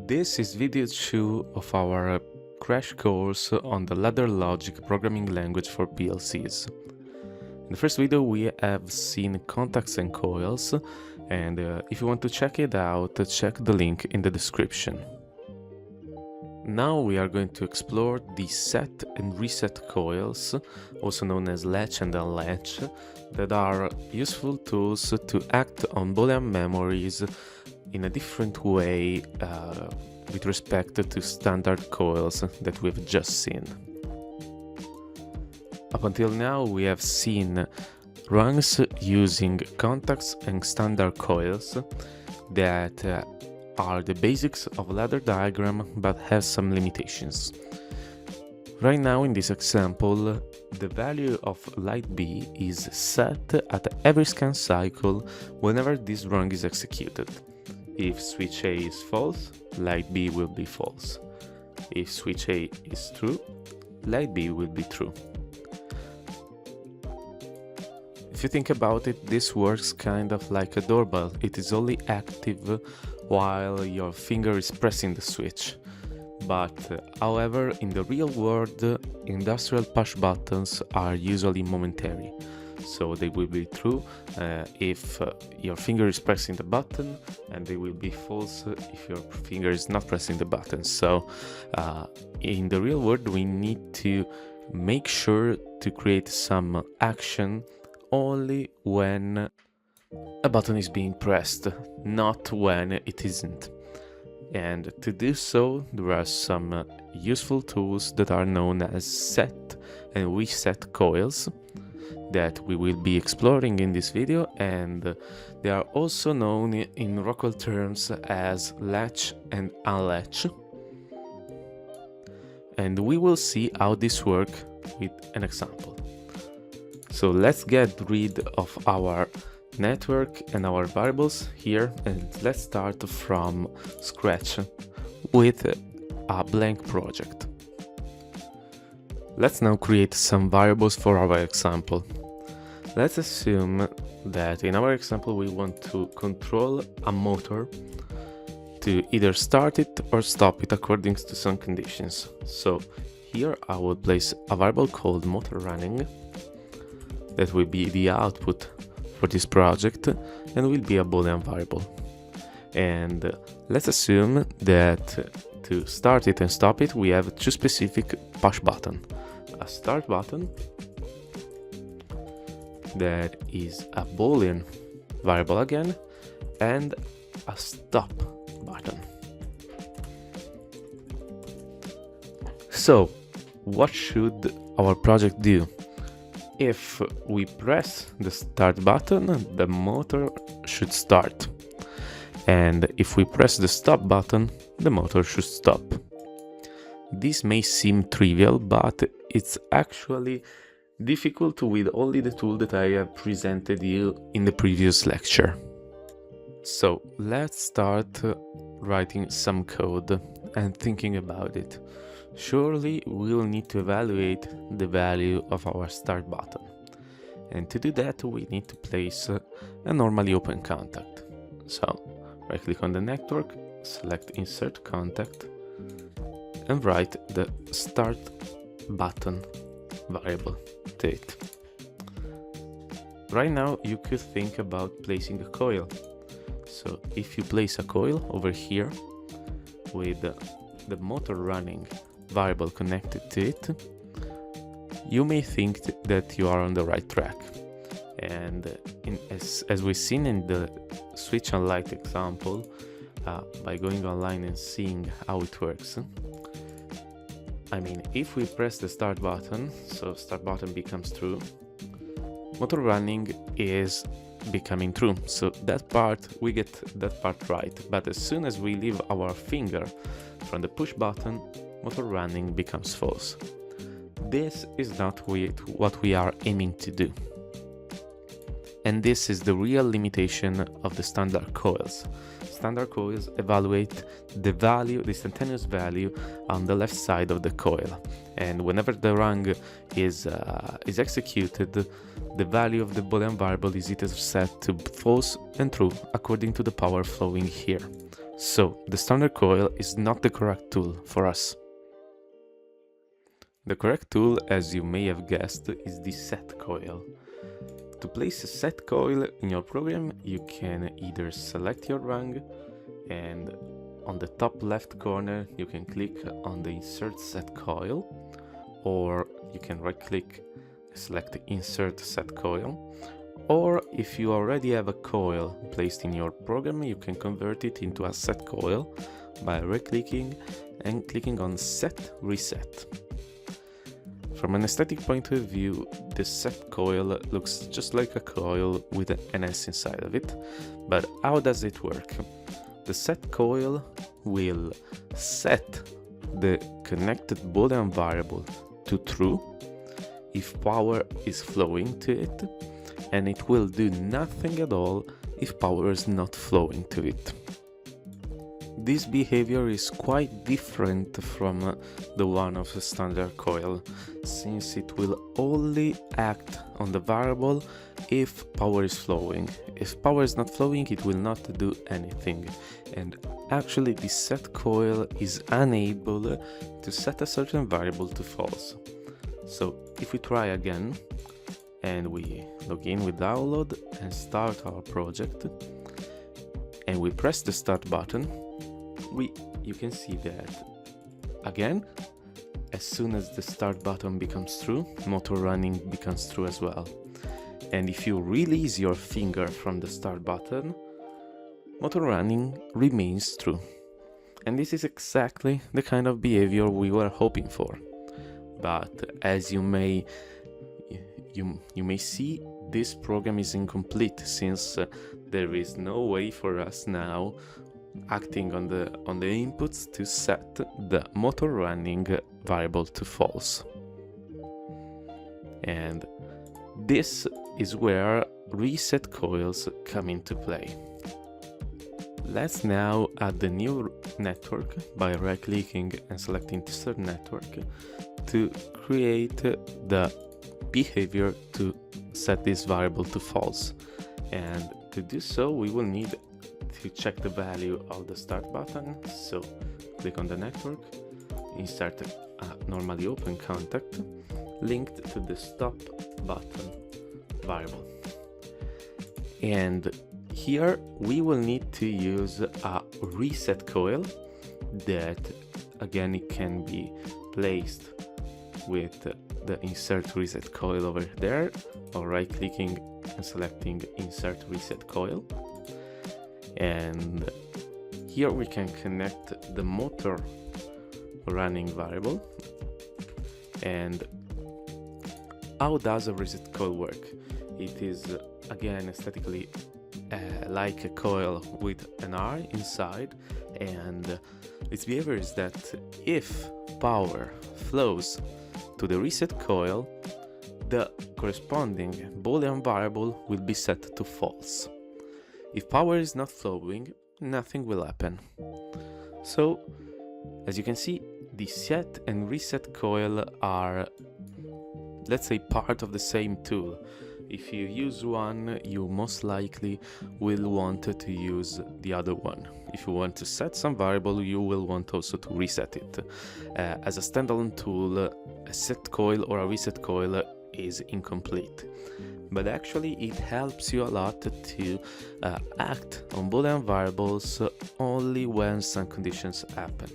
This is video 2 of our crash course on the Latching Logic programming language for PLCs. In the first video we have seen contacts and coils, and if you want to check it out, check the link in the description. Now we are going to explore the set and reset coils, also known as Latch and Unlatch, that are useful tools to act on Boolean memories in a different way with respect to standard coils that we've just seen. Up until now we have seen rungs using contacts and standard coils that are the basics of a ladder diagram but have some limitations. Right now in this example, the value of light B is set at every scan cycle whenever this rung is executed. If switch A is false, light B will be false. If switch A is true, light B will be true. If you think about it, this works kind of like a doorbell. It is only active while your finger is pressing the switch. But however, in the real world, industrial push buttons are usually momentary. So they will be true if your finger is pressing the button, and they will be false if your finger is not pressing the button. So in the real world, we need to make sure to create some action only when a button is being pressed, not when it isn't. And to do so, there are some useful tools that are known as set and reset coils that we will be exploring in this video, and they are also known in Rockwell terms as latch and unlatch. And we will see how this works with an example. So let's get rid of our network and our variables here, and let's start from scratch with a blank project. Let's now create some variables for our example. Let's assume that in our example we want to control a motor to either start it or stop it according to some conditions. So here I will place a variable called motor running that will be the output for this project and will be a Boolean variable. And let's assume that to start it and stop it we have two specific push buttons. A start button that is a Boolean variable again, and a stop button. So what should our project do? If we press the start button, the motor should start. And if we press the stop button, the motor should stop. This may seem trivial, but it's actually difficult with only the tool that I have presented you in the previous lecture. So let's start writing some code and thinking about it. Surely we'll need to evaluate the value of our start button. And to do that we need to place a normally open contact. So right click on the network, select insert contact, and write the start button variable to it. Right now you could think about placing a coil. So if you place a coil over here with the motor running variable connected to it, you may think that you are on the right track. And as we've seen in the switch and light example, by going online and seeing how it works, I mean, if we press the start button, so start button becomes true, motor running is becoming true. So that part, we get that part right. But as soon as we leave our finger from the push button, motor running becomes false. This is not what we are aiming to do. And this is the real limitation of the standard coils. Standard coils evaluate the value, the instantaneous value on the left side of the coil. And whenever the rung is executed, the value of the Boolean variable is either set to false and true according to the power flowing here. So the standard coil is not the correct tool for us. The correct tool, as you may have guessed, is the set coil. To place a set coil in your program, you can either select your rung, and on the top left corner you can click on the insert set coil, or you can right click, select insert set coil, or if you already have a coil placed in your program, you can convert it into a set coil by right clicking and clicking on set reset. From an aesthetic point of view, the set coil looks just like a coil with an S inside of it, but how does it work? The set coil will set the connected Boolean variable to true if power is flowing to it, and it will do nothing at all if power is not flowing to it. This behavior is quite different from the one of a standard coil, since it will only act on the variable if power is flowing. If power is not flowing, it will not do anything. And actually the set coil is unable to set a certain variable to false. So if we try again, and we log in with download and start our project, and we press the start button, you can see that again, as soon as the start button becomes true, motor running becomes true as well. And if you release your finger from the start button, motor running remains true. And this is exactly the kind of behavior we were hoping for. But as you may see, this program is incomplete, since there is no way for us now, acting on the inputs, to set the motor running variable to false. And this is where reset coils come into play. Let's now add the new network by right clicking and selecting insert network to create the behavior to set this variable to false. And to do so, we will need to check the value of the start button. So click on the network, insert a normally open contact linked to the stop button variable. And here we will need to use a reset coil that, again, it can be placed with the insert reset coil over there, or right clicking and selecting insert reset coil. And here we can connect the motor running variable. And how does a reset coil work? It is again aesthetically like a coil with an R inside, and its behavior is that if power flows to the reset coil, the corresponding Boolean variable will be set to false. If power is not flowing, nothing will happen. So, as you can see, the set and reset coil are, let's say, part of the same tool. If you use one, you most likely will want to use the other one. If you want to set some variable, you will want also to reset it. As a standalone tool, a set coil or a reset coil is incomplete. But actually it helps you a lot to act on Boolean variables only when some conditions happen.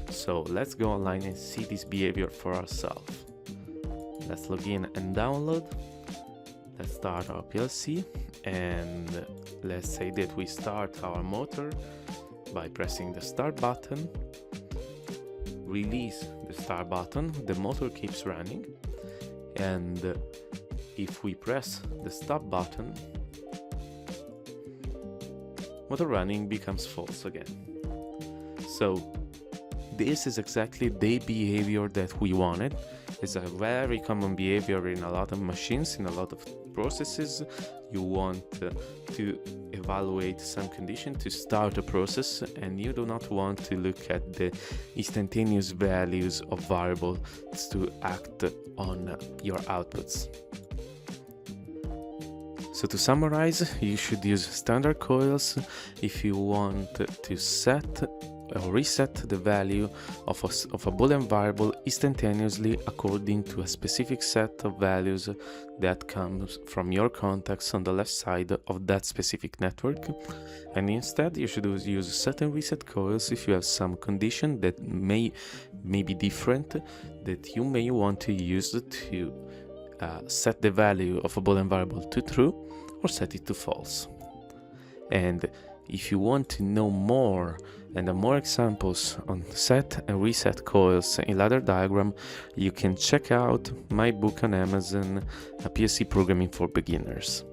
So let's go online and see this behavior for ourselves. Let's log in and download. Let's start our PLC, and let's say that we start our motor by pressing the start button, release the start button, the motor keeps running, and if we press the stop button, motor running becomes false again. So this is exactly the behavior that we wanted. It's a very common behavior in a lot of machines, in a lot of processes. You want to evaluate some condition to start a process, and you do not want to look at the instantaneous values of variables to act on your outputs. So to summarize, you should use standard coils if you want to set or reset the value of a Boolean variable instantaneously according to a specific set of values that comes from your contacts on the left side of that specific network. And instead you should use set and reset coils if you have some condition that may be different, that you may want to use to set the value of a Boolean variable to true or set it to false. And if you want to know more and more examples on set and reset coils in ladder diagram, you can check out my book on Amazon, PLC Programming for Beginners.